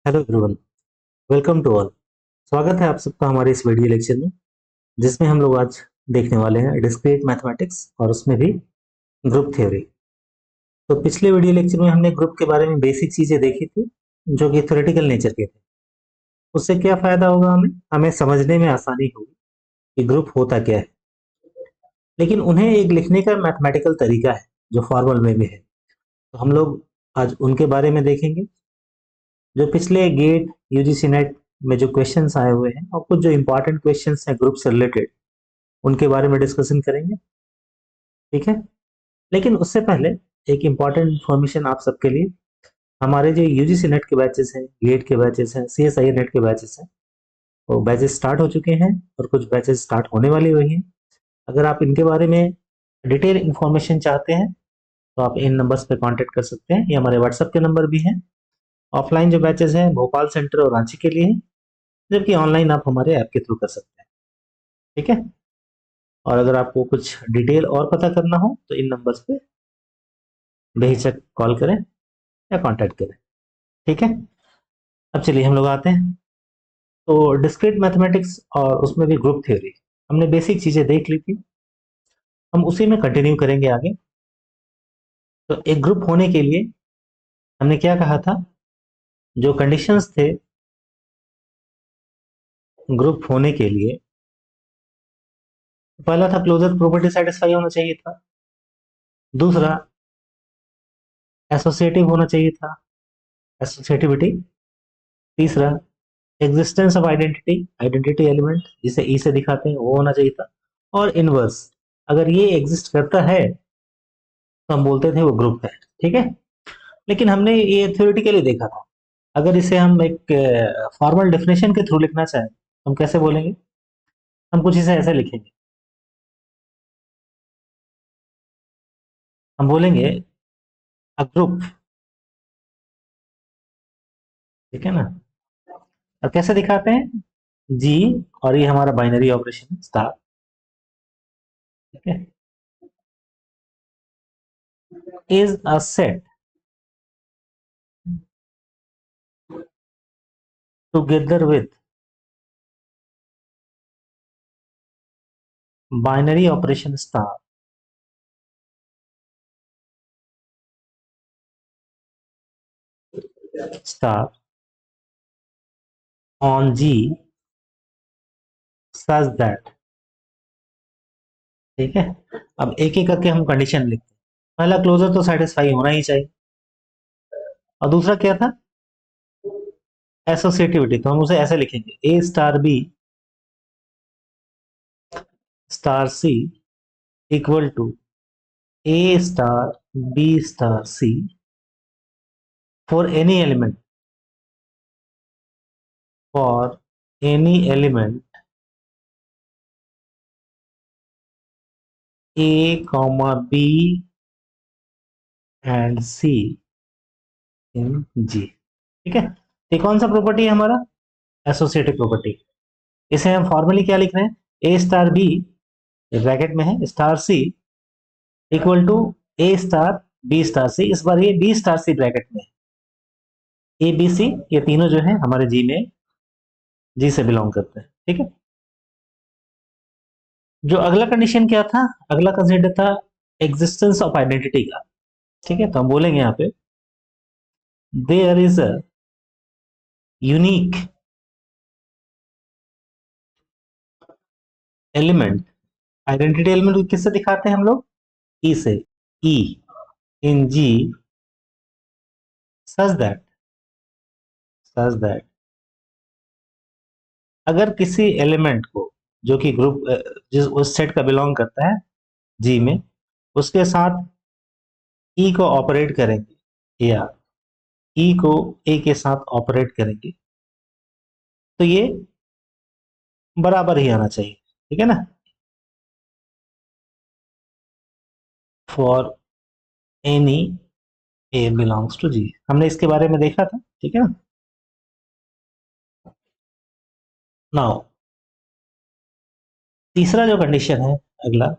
Hello everyone, welcome to all. स्वागत है आप सबका हमारे इस वीडियो लेक्चर में, जिसमें हम लोग आज देखने वाले हैं डिस्क्रीट मैथमेटिक्स और उसमें भी ग्रुप थ्योरी। तो पिछले वीडियो लेक्चर में हमने ग्रुप के बारे में बेसिक चीजें देखी थी, जो कि थ्योरेटिकल नेचर के थे। उससे क्या फायदा होगा, हमें हमें समझने में आसानी होगी कि ग्रुप होता क्या है। लेकिन उन्हें एक लिखने का मैथमेटिकल तरीका है जो फॉर्मल में भी है, तो हम लोग आज उनके बारे में देखेंगे। जो पिछले गेट यूजीसी नेट में जो क्वेश्चंस आए हुए हैं और कुछ जो इंपॉर्टेंट क्वेश्चंस हैं ग्रुप से रिलेटेड, उनके बारे में डिस्कशन करेंगे। ठीक है, लेकिन उससे पहले एक इम्पॉर्टेंट इन्फॉर्मेशन आप सबके लिए। हमारे जो यूजीसी नेट के बैचेस हैं, गेट के बैचेस हैं, सीएसआई नेट के बैचेस हैं, वो बैचेस स्टार्ट हो चुके हैं और कुछ बैचेस स्टार्ट होने वाले हुए हैं। अगर आप इनके बारे में डिटेल इन्फॉर्मेशन चाहते हैं तो आप इन नंबर्स पे कांटेक्ट कर सकते हैं, ये हमारे व्हाट्सएप के नंबर भी हैं। ऑफलाइन जो बैचेस हैं भोपाल सेंटर और रांची के लिए हैं, जबकि ऑनलाइन आप हमारे ऐप के थ्रू कर सकते हैं। ठीक है, और अगर आपको कुछ डिटेल और पता करना हो तो इन नंबर्स पे बेहिचक कॉल करें या कांटेक्ट करें। ठीक है, अब चलिए हम लोग आते हैं। तो डिस्क्रीट मैथमेटिक्स और उसमें भी ग्रुप थ्योरी, हमने बेसिक चीजें देख ली थी, हम उसी में कंटिन्यू करेंगे आगे। तो एक ग्रुप होने के लिए हमने क्या कहा था, जो कंडीशंस थे ग्रुप होने के लिए, पहला था क्लोजर प्रॉपर्टी सेटिस्फाई होना चाहिए था। दूसरा एसोसिएटिव होना चाहिए था, एसोसिएटिविटी। तीसरा existence of identity, identity element जिसे ई से दिखाते हैं वो होना चाहिए था। और इनवर्स, अगर ये एग्जिस्ट करता है तो हम बोलते थे वो ग्रुप है। ठीक है, लेकिन हमने ये थ्योरेटिकली देखा था। अगर इसे हम एक फॉर्मल डेफिनेशन के थ्रू लिखना चाहें तो हम कैसे बोलेंगे, हम कुछ इसे ऐसे लिखेंगे। हम बोलेंगे अ ग्रुप, ठीक है ना। और कैसे दिखाते हैं, जी, और ये हमारा बाइनरी ऑपरेशन स्टार। ठीक है, is a set together with binary operation star on G such that. ठीक है, अब एक एक करके हम कंडीशन लिखते हैं। पहला क्लोजर तो सेटिस्फाई होना ही चाहिए, और दूसरा क्या था, एसोसिएटिविटी। तो हम उसे ऐसे लिखेंगे, A star B star C equal to A star B star C for any element, for any element A comma B and C in G. ठीक है, ये कौन सा प्रॉपर्टी है हमारा, एसोसिएटिव प्रॉपर्टी। इसे हम फॉर्मली क्या लिख रहे हैं, ए स्टार बी ब्रैकेट में है star C equal to A star B star C. इस बार ये बी स्टार सी ब्रैकेट में है। ए बी सी ये तीनों जो है हमारे जी में, जी से बिलोंग करते हैं। ठीक है, जो अगला कंडीशन क्या था, अगला कंसिडर था एग्जिस्टेंस ऑफ आइडेंटिटी का। ठीक है, तो हम बोलेंगे यहाँ पे there is a unique element. Identity element किससे दिखाते हैं हम लोग, ई से, ई इन जी सच दैट अगर किसी एलिमेंट को, जो कि ग्रुप जिस उस सेट का बिलोंग करता है जी में, उसके साथ ई को ऑपरेट करेंगे या ई को ए के साथ ऑपरेट करेंगे, तो ये बराबर ही आना चाहिए। ठीक है ना, for any A belongs to G, हमने इसके बारे में देखा था। ठीक है ना, नाउ तीसरा जो कंडीशन है अगला,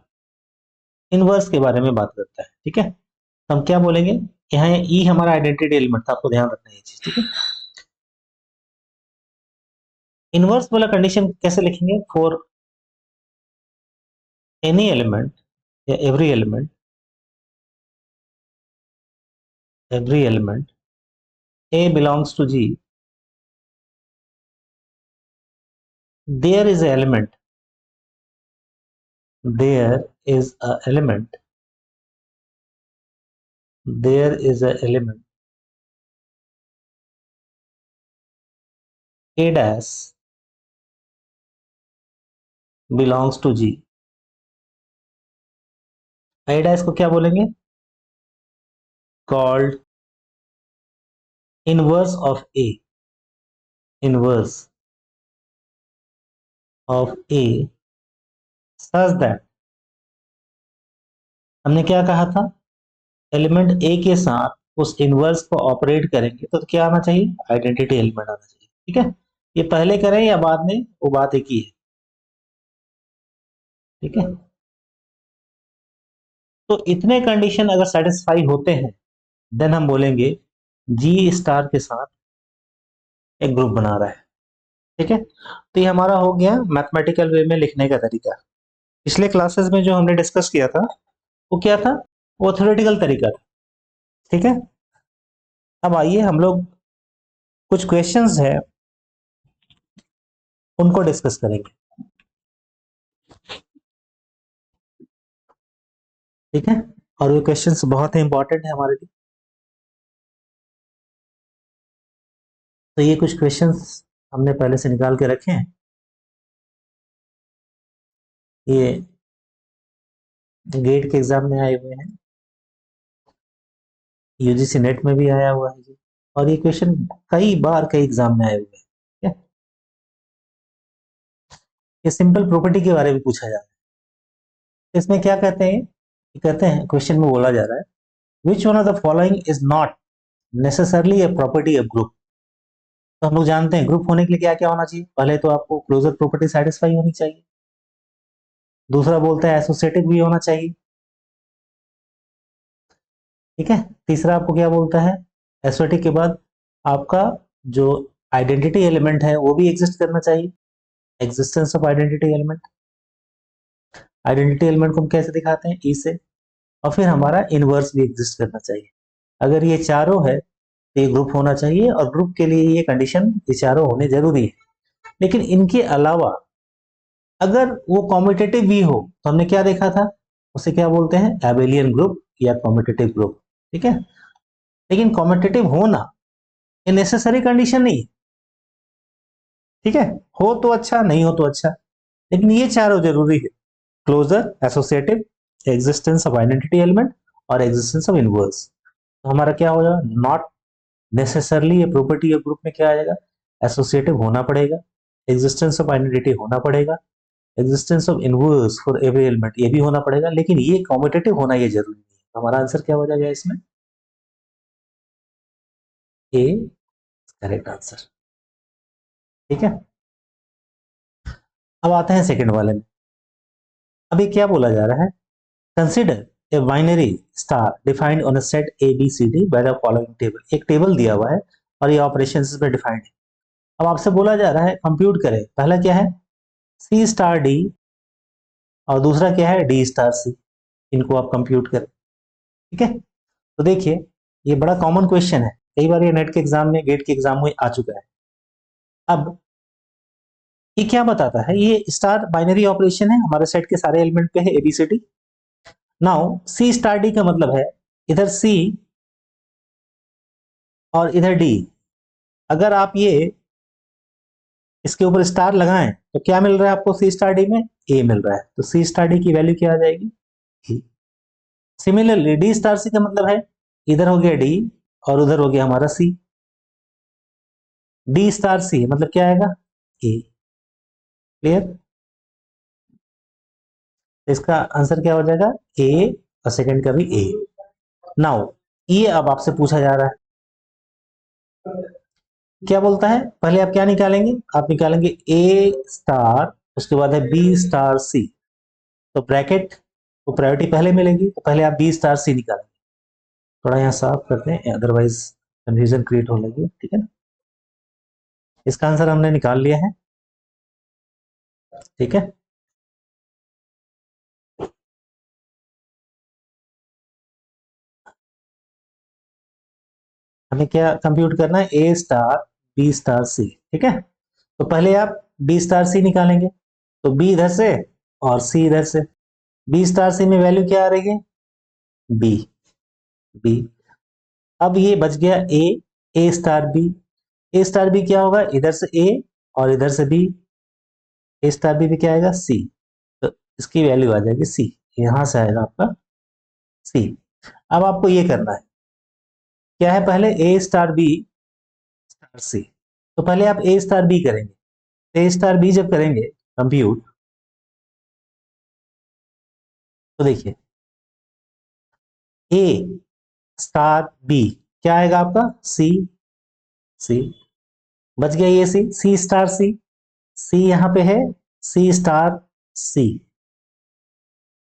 इनवर्स के बारे में बात करता है। ठीक है, तो हम क्या बोलेंगे, यहाँ ई हमारा आइडेंटिटी एलिमेंट था, आपको ध्यान रखना है ये चीज। ठीक है, इनवर्स वाला कंडीशन कैसे लिखेंगे? फॉर एनी एलिमेंट या every element A belongs to G, there is a element there is a element there is a element A dash belongs to G। A dash को क्या बोलेंगे? Called inverse of A, inverse of A such that, हमने क्या कहा था? Element A के साथ उस इनवर्स को ऑपरेट करेंगे तो क्या आना चाहिए? आइडेंटिटी एलिमेंट आना चाहिए। ठीक है, ये पहले करें या बाद में, वो बात एक ही है। ठीक है, तो इतने कंडीशन अगर सेटिस्फाई होते हैं देन हम बोलेंगे जी स्टार के साथ एक ग्रुप बना रहा है। ठीक है, तो ये हमारा हो गया मैथमेटिकल वे में लिखने का तरीका। पिछले क्लासेस में जो हमने डिस्कस किया था वो क्या था? वो थ्योरेटिकल तरीका था। ठीक है, अब आइए हम लोग कुछ क्वेश्चंस है उनको डिस्कस करेंगे। ठीक है, और ये क्वेश्चंस बहुत ही इंपॉर्टेंट है हमारे लिए। तो ये कुछ क्वेश्चंस हमने पहले से निकाल के रखे हैं। ये गेट के एग्जाम में आए हुए हैं, यूजीसी नेट में भी आया हुआ है जी, और ये क्वेश्चन कई बार कई एग्जाम में आए हुए हैं। ठीक है, ये सिंपल प्रॉपर्टी के बारे में पूछा जा रहा है। इसमें क्या कहते हैं? कहते हैं क्वेश्चन में बोला जा रहा है which one of the following is not necessarily a property of group. तो हम लोग जानते हैं ग्रुप होने के लिए क्या क्या होना चाहिए। पहले तो आपको क्लोजर प्रॉपर्टी सेटिस्फाई होनी चाहिए, दूसरा बोलता है एसोसिएटिव भी होना चाहिए। ठीक है, तीसरा आपको क्या बोलता है? एसोसिएटिव के बाद आपका जो आइडेंटिटी एलिमेंट है वो भी एग्जिस्ट करना चाहिए, existence of identity element. Identity element को हम कैसे दिखाते हैं? ई से। और फिर हमारा इनवर्स भी एग्जिस्ट करना चाहिए। अगर ये चारों है तो ये ग्रुप होना चाहिए, और ग्रुप के लिए ये कंडीशन ये चारों होने जरूरी है। लेकिन इनके अलावा अगर वो कॉम्पिटिटिव भी हो तो हमने क्या देखा था? उसे क्या बोलते हैं? एबेलियन ग्रुप या कॉम्पिटिटिव ग्रुप। ठीक है, लेकिन कॉम्पिटिटिव होना ये नेसेसरी कंडीशन नहीं। ठीक है, हो तो अच्छा, नहीं हो तो अच्छा, लेकिन ये चारों जरूरी है। Closure, associative, existence of identity element और एग्जिस्टेंस ऑफ इनवर्स। तो हमारा क्या हो जाएगा? नॉट नेसेसरली ये प्रॉपर्टी ऑफ ग्रुप में क्या आ जाएगा? एसोसिएटिव होना पड़ेगा, एग्जिस्टेंस ऑफ आइडेंटिटी होना पड़ेगा, existence of inverse for every element ये भी होना पड़ेगा, लेकिन ये कॉम्पिटिटिव होना ये जरूरी नहीं है। हमारा आंसर क्या हो जाएगा इसमें? A correct answer. ठीक है, अब आते हैं सेकंड वाले में। अभी क्या बोला जा रहा है? Consider a binary star defined on a set A B C D by the following table. एक टेबल दिया हुआ है और ये ऑपरेशन इसमें डिफाइंड है। अब आपसे बोला जा रहा है कंप्यूट करें। पहला क्या है? सी स्टार डी, और दूसरा क्या है? D star c. इनको आप कंप्यूट करें। ठीक है, तो देखिए ये बड़ा कॉमन क्वेश्चन है, कई बार ये नेट के एग्जाम में, गेट के एग्जाम में आ चुका है। अब ये क्या बताता है? ये स्टार बाइनरी ऑपरेशन है, हमारे सेट के सारे एलिमेंट पे है ABCD. Now C star D का मतलब है इधर सी और इधर डी। अगर आप ये इसके ऊपर स्टार लगाएं तो क्या मिल रहा है आपको? सी स्टार डी में ए मिल रहा है, तो सी स्टार डी की वैल्यू क्या आ जाएगी? ए। सिमिलरली डी स्टार सी का मतलब है इधर हो गया डी और उधर हो गया हमारा सी। डी स्टार सी मतलब क्या आएगा? ए। क्लियर? इसका आंसर क्या हो जाएगा? ए, और सेकंड का भी ए। नाउ ये अब आपसे पूछा जा रहा है क्या बोलता है? पहले आप क्या निकालेंगे? आप निकालेंगे ए स्टार, उसके बाद है बी स्टार सी। तो ब्रैकेट को प्रायोरिटी पहले मिलेगी, तो पहले आप बी स्टार सी निकालेंगे। थोड़ा यहाँ साफ करते हैं, अदरवाइज कंफ्यूजन क्रिएट हो लगी। ठीक है ना, इसका आंसर हमने निकाल लिया है। ठीक है, हमें क्या कंप्यूट करना है, ए स्टार बी स्टार सी। ठीक है, तो पहले आप बी स्टार सी निकालेंगे, तो बी इधर से और सी इधर से। बी स्टार सी में वैल्यू क्या आ रही है, बी। बी, अब ये बच गया ए, ए स्टार बी। ए स्टार बी क्या होगा, इधर से ए और इधर से बी, ए स्टार बी भी क्या आएगा, सी। तो इसकी वैल्यू आ जाएगी सी, यहां से आएगा आपका सी। अब आपको ये करना है, क्या है, पहले ए स्टार बी स्टार सी। तो पहले आप ए स्टार बी करेंगे, ए स्टार बी जब करेंगे कंप्यूट, तो देखिए ए स्टार बी क्या आएगा आपका, सी। सी बच गया, ये सी, सी स्टार सी, सी यहां पे है, सी स्टार सी,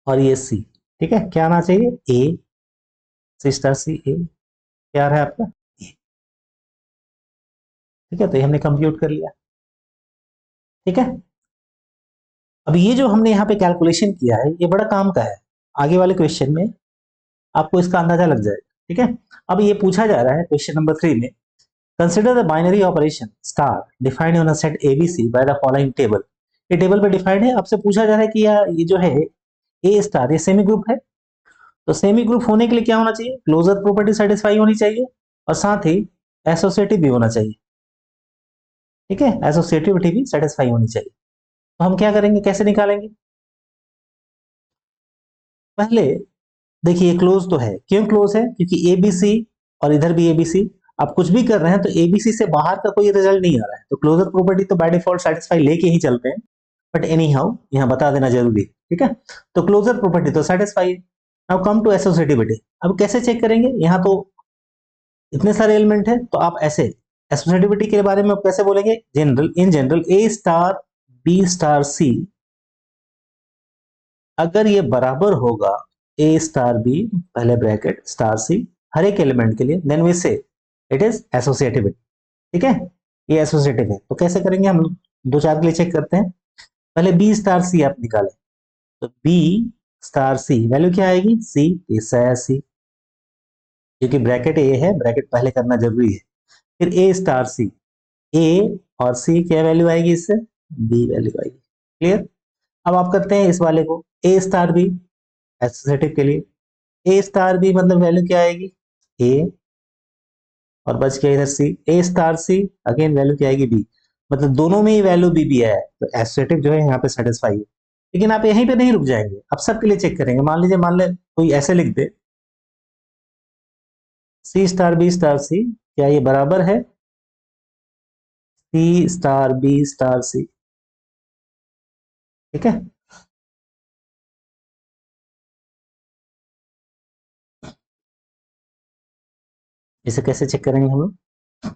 और ये सी। ठीक है, क्या आना चाहिए, ए, सी स्टार सी ए, क्या रहा है आपका ए। ठीक है, तो ये हमने कंप्यूट कर लिया। ठीक है, अब ये जो हमने यहाँ पे कैलकुलेशन किया है, ये बड़ा काम का है, आगे वाले क्वेश्चन में आपको इसका अंदाजा लग जाएगा। ठीक है, अब ये पूछा जा रहा है क्वेश्चन नंबर 3 में, consider the binary operation star defined on a set ABC bye the following table. ये टेबल पे डिफाइंड है, आपसे पूछा जा रहा है कि ये जो है ए स्टार, ये सेमी ग्रुप है, तो सेमी ग्रुप होने के लिए क्या होना चाहिए, क्लोजर प्रॉपर्टी सेटिस्फाई होनी चाहिए, और साथ ही एसोसिएटिव भी होना चाहिए। ठीक है, एसोसिएटिविटी भी सेटिस्फाई होनी चाहिए। तो हम क्या करेंगे, कैसे निकालेंगे, पहले देखिए क्लोज तो है, क्यों क्लोज है, क्योंकि एबीसी और इधर भी एबीसी, आप कुछ भी कर रहे हैं तो एबीसी से बाहर का कोई रिजल्ट नहीं आ रहा है, तो क्लोजर प्रॉपर्टी तो बाय डिफॉल्ट सेटिस्फाई लेके ही चलते हैं, बट एनी हाउ यहाँ बता देना जरूरी है। ठीक है, तो क्लोजर प्रॉपर्टी तो सेटिस्फाई है। नाउ कम टू एसोसिएटिविटी, अब कैसे चेक करेंगे, यहाँ तो इतने सारे एलिमेंट है, तो आप ऐसे एसोसिएटिविटी के बारे में आप कैसे बोलेंगे, general, in general A star B star C अगर ये बराबर होगा ए स्टार बी पहले ब्रैकेट स्टार सी हर एक एलिमेंट के लिए, then we say it is associative. ठीक है, ये एसोसिएटिव है, तो कैसे करेंगे हम, दो चार के लिए चेक करते हैं। पहले बी स्टार सी आप निकालें, तो बी स्टार सी वैल्यू क्या आएगी, सी, इस सी, क्योंकि ब्रैकेट ए है, ब्रैकेट पहले करना जरूरी है। फिर ए स्टार सी, ए और सी क्या वैल्यू आएगी, इससे बी वैल्यू आएगी। क्लियर, अब आप करते हैं इस वाले को ए स्टार बी, एसोसिएटिव के लिए ए स्टार बी मतलब वैल्यू क्या आएगी, ए, और बच गया इधर सी, ए स्टार सी अगेन वैल्यू क्या आएगी, बी, मतलब दोनों में ही वैल्यू बी बी आया है, तो एसोसिएटिव जो है यहाँ पे सेटिस्फाई है। लेकिन आप यहीं पे नहीं रुक जाएंगे, अब सबके लिए चेक करेंगे, मान लीजिए, मान ले कोई ऐसे लिख दे, सी स्टार बी स्टार सी, क्या ये बराबर है सी स्टार बी स्टार सी। ठीक है, इसे कैसे चेक करेंगे हम लोग,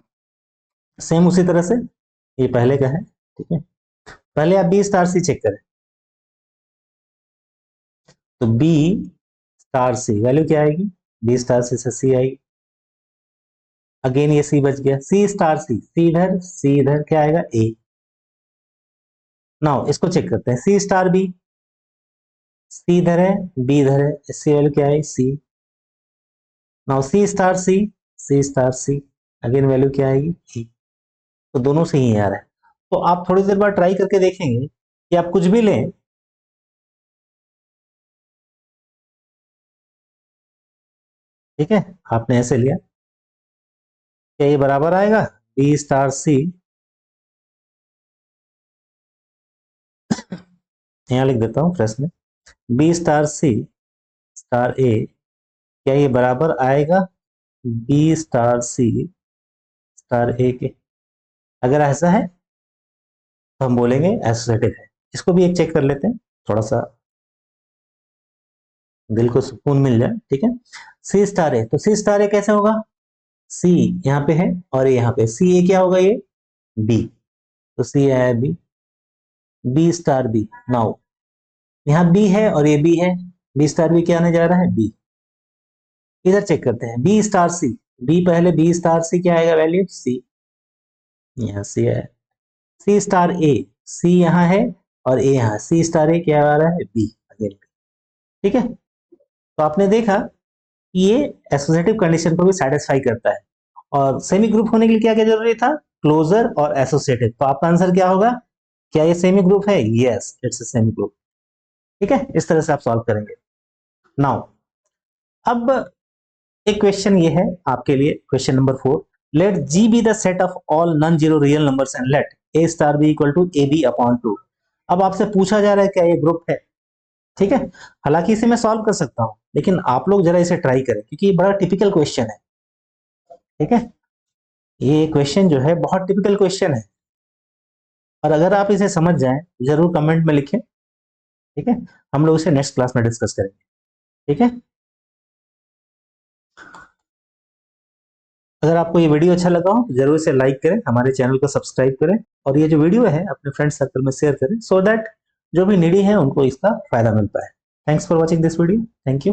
सेम उसी तरह से, ये पहले का है। ठीक है, पहले आप बी स्टार सी चेक करें, तो बी स्टार सी वैल्यू क्या आएगी, बी स्टार सी से सी आएगी, अगेन ये सी बच गया, सी स्टार सी, सी इधर क्या आएगा, ए। नाउ इसको चेक करते हैं, सी स्टार बी, सी इधर है, बी इधर है, इसकी वैल्यू क्या है, सी। Now C star see again value क्या आएगी, ई। तो दोनों से ही आ रहा है, तो आप थोड़ी देर बाद ट्राई करके देखेंगे कि आप कुछ भी लें, ठीक है, आपने ऐसे लिया, क्या ये बराबर आएगा, बी स्टार सी, यहाँ लिख देता हूँ प्रश्न में, बी स्टार सी स्टार ए, क्या ये बराबर आएगा बी स्टार सी स्टार ए के, अगर ऐसा है तो हम बोलेंगे एसोसिएटिव है। इसको भी एक चेक कर लेते हैं, थोड़ा सा दिल को सुकून मिल जाए। ठीक है, सी स्टार ए, तो सी स्टार ए कैसे होगा, सी यहाँ पे है और ये यहाँ पे, सी ए क्या होगा, ये बी, तो सी है B, B star B. Now यहाँ बी है और ये बी है, बी स्टार बी क्या आने जा रहा है, बी। इधर चेक करते हैं बी स्टार सी, बी पहले बी स्टार सी क्या आएगा वैल्यू, सी, यहाँ सी है, सी स्टार ए, सी यहाँ है और ए यहाँ सी स्टार ए क्या आ रहा है, बी अगेन। ठीक है, तो आपने देखा कि ये एसोसिएटिव कंडीशन को भी सेटिस्फाई करता है। और सेमी ग्रुप होने के लिए क्या क्या जरूरी था, क्लोजर और एसोसिएटिव। तो आपका आंसर क्या होगा, क्या ये सेमी ग्रुप है, yes it's a semi group. ठीक है, इस तरह से आप सॉल्व करेंगे। नाउ अब एक क्वेश्चन ये है आपके लिए, question number 4, let G be the set of all non zero real numbers and let A star B equal to A B upon 2। अब आपसे पूछा जा रहा है क्या ये ग्रुप है। ठीक है, हालांकि इसे मैं सॉल्व कर सकता हूं, लेकिन आप लोग जरा इसे ट्राई करें क्योंकि ये बड़ा टिपिकल क्वेश्चन है। ठीक है, ये क्वेश्चन जो है बहुत टिपिकल क्वेश्चन है, और अगर आप इसे समझ जाएं जरूर कमेंट में लिखें। ठीक है, हम लोग इसे नेक्स्ट क्लास में डिस्कस करेंगे। ठीक है, अगर आपको ये वीडियो अच्छा लगा हो तो जरूर इसे लाइक करें, हमारे चैनल को सब्सक्राइब करें, और ये जो वीडियो है अपने फ्रेंड सर्कल में शेयर करें, सो दैट जो भी नीडी है उनको इसका फायदा मिल पाए। Thanks for watching this video, thank you.